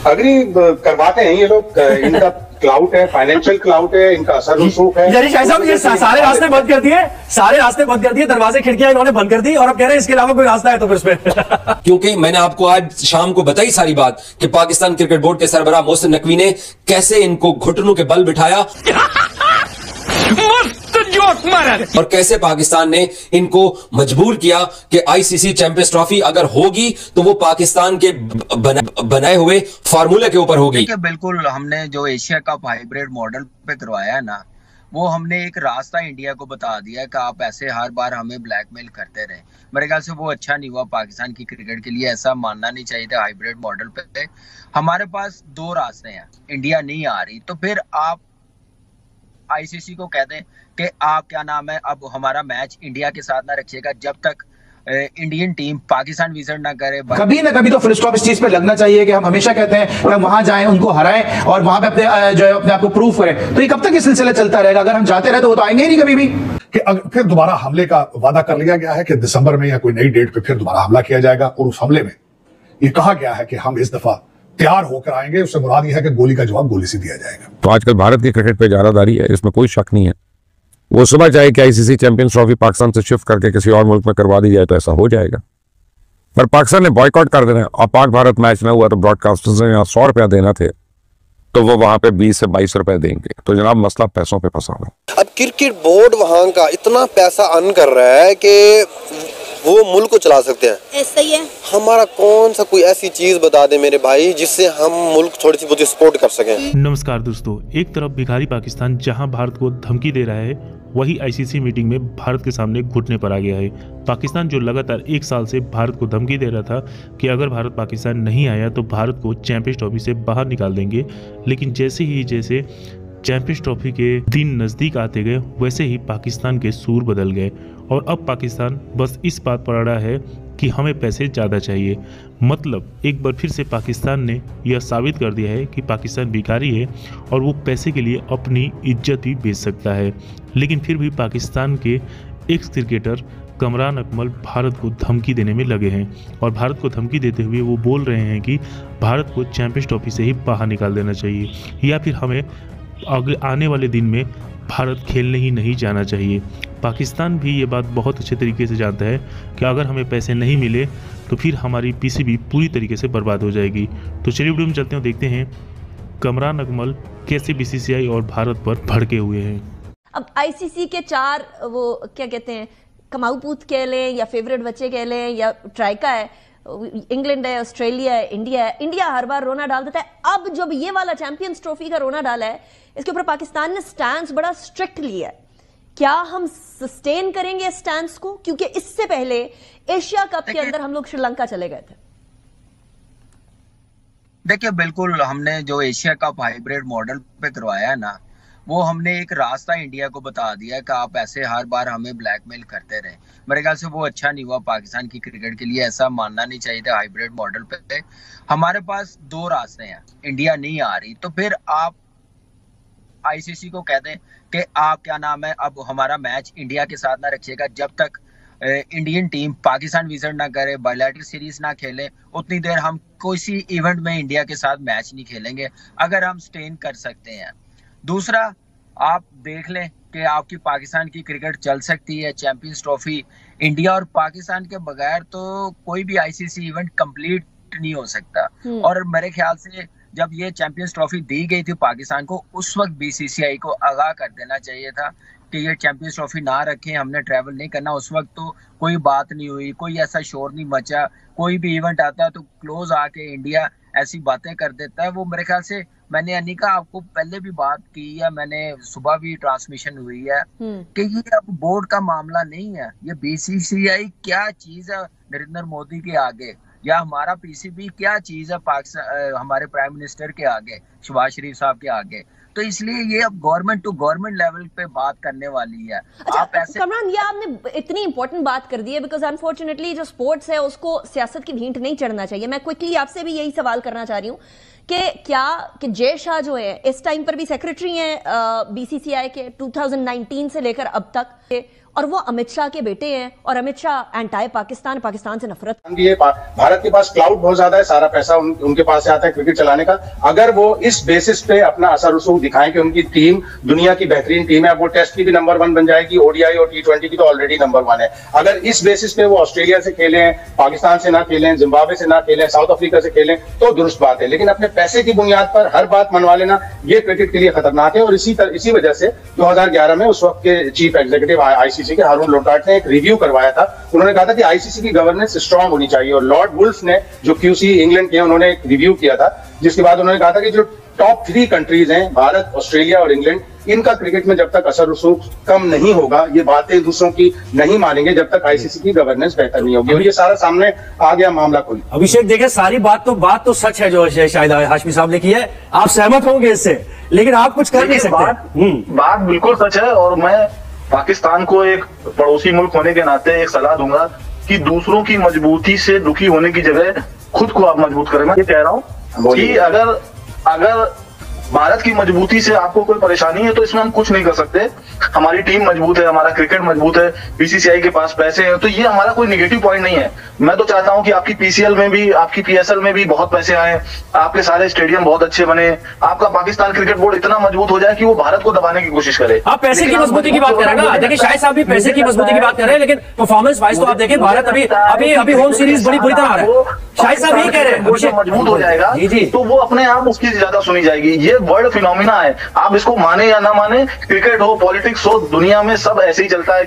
Agree करवाते हैं ये लोग, इनका क्लाउड है, फाइनेंशियल क्लाउड है, इनका असर रसूख है। साहब ये सारे रास्ते बंद कर दिए, दरवाजे खिड़कियां इन्होंने बंद कर दी और अब कह रहे हैं इसके अलावा कोई रास्ता है तो फिर इसमें क्योंकि मैंने आपको आज शाम को बताई सारी बात कि पाकिस्तान क्रिकेट बोर्ड के सरबराह मोहसिन नकवी ने कैसे इनको घुटनों के बल बिठाया और कैसे पाकिस्तान ने इनको मजबूर किया कि आईसीसी चैंपियंस ट्रॉफी अगर होगी तो वो पाकिस्तान के बनाए हुए फार्मूले के ऊपर होगी। बिल्कुल, हमने जो एशिया कप हाइब्रिड मॉडल पे करवाया है ना, वो हमने एक रास्ता इंडिया को बता दिया कि आप ऐसे हर बार हमें ब्लैकमेल करते रहे। मेरे ख्याल से वो अच्छा नहीं हुआ पाकिस्तान की क्रिकेट के लिए, ऐसा मानना नहीं चाहिए था। हाइब्रिड मॉडल पे हमारे पास दो रास्ते हैं, इंडिया नहीं आ रही तो फिर आप आईसीसी को कह दें कि आप क्या नाम है, अब हमारा मैच इंडिया के साथ ना रखिएगा जब तक इंडियन टीम पाकिस्तान विजिट ना करे। कभी ना कभी तो फुल स्टॉप इस चीज पे लगना चाहिए कि हम हमेशा कहते हैं कि हम वहां जाएं, उनको हराएं और वहां पे अपने जो है अपने आप को प्रूफ करें। तो ये कब तक ये सिलसिला चलता रहेगा? अगर हम जाते रहे तो वो तो आएंगे ही नहीं कभी भी। कि फिर दोबारा हमले का वादा कर लिया गया है कि दिसंबर में या कोई नई डेट पे फिर दोबारा हमला किया जाएगा और उस हमले में ये कहा गया है कि हम इस दफा तैयार होकर आएंगे। उससे मुराद यह है कि गोली का जवाब गोली से दिया जाएगा। तो आजकल भारत की क्रिकेट पे ज्यादादारी है, इसमें कोई शक नहीं है। वो सुबह चाहे कि आईसीसी चैंपियंस ट्रॉफी पाकिस्तान से शिफ्ट करके किसी और मुल्क में करवा दी जाए तो ऐसा हो जाएगा, पर पाकिस्तान ने बॉयकॉट कर देना। और पाक भारत मैच न हुआ तो ब्रॉडकास्टर्स ने 100 रुपया देना थे तो वो वहां पे 20 से 22 रुपए देंगे। तो जनाब मसला पैसों पे फंसा हुआ। अब क्रिकेट बोर्ड वहां का इतना पैसा अर्न कर रहा है कि वो मुल्क को चला सकते हैं। ऐसा ही है। हमारा कौन सा कोई ऐसी चीज बता दे मेरे भाई जिससे हम मुल्क थोड़ी सी बहुत सपोर्ट कर सकें। नमस्कार दोस्तों, एक तरफ भिखारी पाकिस्तान जहां भारत को धमकी दे रहा है, वही आईसीसी मीटिंग में भारत के सामने घुटने पर आ गया है। पाकिस्तान जो लगातार 1 साल से भारत को धमकी दे रहा था कि अगर भारत पाकिस्तान नहीं आया तो भारत को चैंपियंस ट्रॉफी से बाहर निकाल देंगे, लेकिन जैसे चैंपियंस ट्रॉफी के दिन नज़दीक आते गए वैसे ही पाकिस्तान के सूर बदल गए और अब पाकिस्तान बस इस बात पर अड़ा है कि हमें पैसे ज़्यादा चाहिए। मतलब एक बार फिर से पाकिस्तान ने यह साबित कर दिया है कि पाकिस्तान भिखारी है और वो पैसे के लिए अपनी इज्जत भी बेच सकता है। लेकिन फिर भी पाकिस्तान के एक्स क्रिकेटर कमरान अकमल भारत को धमकी देने में लगे हैं और भारत को धमकी देते हुए वो बोल रहे हैं कि भारत को चैंपियंस ट्रॉफी से ही बाहर निकाल देना चाहिए या फिर हमें आने वाले दिन में भारत खेलने ही नहीं जाना चाहिए। पाकिस्तान भी ये बात बहुत अच्छे तरीके से जानता है कि अगर हमें पैसे नहीं मिले तो फिर हमारी पीसीबी पूरी तरीके से बर्बाद हो जाएगी। तो चलिए वीडियो में चलते हैं, देखते हैं कमरान अकमल कैसे बीसीसीआई और भारत पर भड़के हुए हैं। अब आईसीसी के 4 वो क्या कहते हैं, कमाऊ पूत कह लें या फेवरेट बच्चे कह लें या ट्राइका है, इंग्लैंड है, ऑस्ट्रेलिया है, इंडिया है। इंडिया हर बार रोना डाल देता है। अब जब ये वाला चैंपियंस ट्रॉफी का रोना डाला है, इसके ऊपर पाकिस्तान ने स्टैंस बड़ा स्ट्रिक्ट लिया है। क्या हम सस्टेन करेंगे स्टैंस को? क्योंकि इससे पहले एशिया कप के अंदर हम लोग श्रीलंका चले गए थे। देखिए, बिल्कुल, हमने जो एशिया कप हाइब्रिड मॉडल पे करवाया है ना, वो हमने एक रास्ता इंडिया को बता दिया कि आप ऐसे हर बार हमें ब्लैकमेल करते रहे। मेरे ख्याल से वो अच्छा नहीं हुआ पाकिस्तान की क्रिकेट के लिए, ऐसा मानना नहीं चाहिए था। हाइब्रिड मॉडल पे हमारे पास दो रास्ते हैं, इंडिया नहीं आ रही तो फिर आप आईसीसी को कह दें कि आप क्या नाम है, अब हमारा मैच इंडिया के साथ ना रखिएगा जब तक इंडियन टीम पाकिस्तान विजिट ना करे, बायलैटरल सीरीज ना खेले, उतनी देर हम किसी इवेंट में इंडिया के साथ मैच नहीं खेलेंगे अगर हम स्टेन कर सकते हैं। दूसरा, आप देख लें कि आपकी पाकिस्तान की क्रिकेट चल सकती है। चैंपियंस ट्रॉफी इंडिया और पाकिस्तान के बगैर तो कोई भी आईसीसी इवेंट कंप्लीट नहीं हो सकता। और मेरे ख्याल से जब ये चैंपियंस ट्रॉफी दी गई थी पाकिस्तान को, उस वक्त बीसीसीआई को आगाह कर देना चाहिए था कि ये चैंपियंस ट्रॉफी ना रखें, हमने ट्रैवल नहीं करना। उस वक्त तो कोई बात नहीं हुई, कोई ऐसा शोर नहीं मचा। कोई भी इवेंट आता है तो क्लोज आके इंडिया ऐसी बातें कर देता है। वो मेरे ख्याल से, मैंने अनिका आपको पहले भी बात की है, मैंने सुबह भी ट्रांसमिशन हुई है कि ये अब बोर्ड का मामला नहीं है। ये बीसीसीआई क्या चीज है नरेंद्र मोदी के आगे, या हमारा पीसीबी क्या चीज है पाकिस्तान हमारे प्राइम मिनिस्टर के आगे, शहबाज शरीफ साहब के आगे। तो इसलिए ये अब गवर्नमेंट टू गवर्नमेंट लेवल पे बात करने वाली है। अच्छा, आप ऐसे कमरान, ये आपने इतनी इंपॉर्टेंट बात कर दी है, बिकॉज अनफॉर्चुनेटली जो स्पोर्ट्स है उसको सियासत की भींट नहीं चढ़ना चाहिए। मैं क्विकली आपसे भी यही सवाल करना चाह रही हूँ कि क्या कि जय शाह जो है इस टाइम पर भी सेक्रेटरी हैं बीसीसीआई के 2019 से लेकर अब तक, और वो अमित शाह के बेटे हैं, और अमित शाह एंटाई पाकिस्तान, पाकिस्तान से नफरत भी है। भारत के पास क्लाउड बहुत ज्यादा है, सारा पैसा उनके पास से आता है क्रिकेट चलाने का। अगर वो इस बेसिस पे अपना असर रसूख दिखाएं कि उनकी टीम दुनिया की बेहतरीन टीम है, अब वो टेस्ट की भी नंबर 1 बन जाएगी, ओडीआई और T20 की तो ऑलरेडी नंबर 1 है। अगर इस बेसिस पे वो ऑस्ट्रेलिया से खेलें, पाकिस्तान से ना खेलें, जिम्बाब्वे से ना खेलें, साउथ अफ्रीका से खेलें तो दुरुस्त बात है, लेकिन अपने पैसे की बुनियाद पर हर बात मनवा लेना ये क्रिकेट के लिए खतरनाक है। और इसी वजह से 2011 में उस वक्त के चीफ एग्जीक्यूटिव आईसीसी के हारून लोटाट ने एक रिव्यू करवाया था। उन्होंने कहा था कि आईसीसी की गवर्नेंस स्ट्रांग होनी चाहिए, और लॉर्ड वुल्फ ने जो क्यूसी इंग्लैंड के उन्होंने एक रिव्यू किया था, जिसके बाद उन्होंने कहा था कि जो टॉप 3 कंट्रीज हैं, भारत, ऑस्ट्रेलिया और इंग्लैंड, इनका क्रिकेट में जब तक असर रसूख कम नहीं होगा, ये बातें दूसरों की नहीं मानेंगे जब तक आईसीसी की गवर्नेंस बेहतर नहीं होगी। और ये सारा सामने आ गया मामला खुल। अभिषेक देखें, सारी बात तो सच है जो शाहिद हाशमी साहब ने की है, आप सहमत होंगे इससे, लेकिन आप कुछ कर नहीं सकते। बात बिल्कुल सच है, और मैं पाकिस्तान को एक पड़ोसी मुल्क होने के नाते एक सलाह दूंगा कि दूसरों की मजबूती से दुखी होने की जगह खुद को आप मजबूत करें। मैं ये कह रहा हूँ कि अगर भारत की मजबूती से आपको कोई परेशानी है तो इसमें हम कुछ नहीं कर सकते। हमारी टीम मजबूत है, हमारा क्रिकेट मजबूत है, बीसीसीआई के पास पैसे हैं, तो ये हमारा कोई नेगेटिव पॉइंट नहीं है। मैं तो चाहता हूं कि आपकी पीसीएल में भी, आपकी पीएसएल में भी बहुत पैसे आए, आपके सारे स्टेडियम बहुत अच्छे बने, आपका पाकिस्तान क्रिकेट बोर्ड इतना मजबूत हो जाए कि वो भारत को दबाने की कोशिश करे। आप पैसे की मजबूती की बात कर रहे हैं ना, देखिए शाहिद साहब भी पैसे की मजबूती की बात कर रहे हैं, लेकिन परफॉर्मेंस वाइज तो आप देखें भारत अभी होम सीरीज बड़ी बुरी तरह आ रहा है। शाहिद साहब यही कह रहे हैं, मजबूत हो जाएगा तो वो अपने आप उसकी ज्यादा सुनी जाएगी। ये वर्ल्ड फिनोमिना है, आप इसको माने या ना माने, क्रिकेट हो, पॉलिटिक्स हो, दुनिया में सब ऐसे ही चलता है।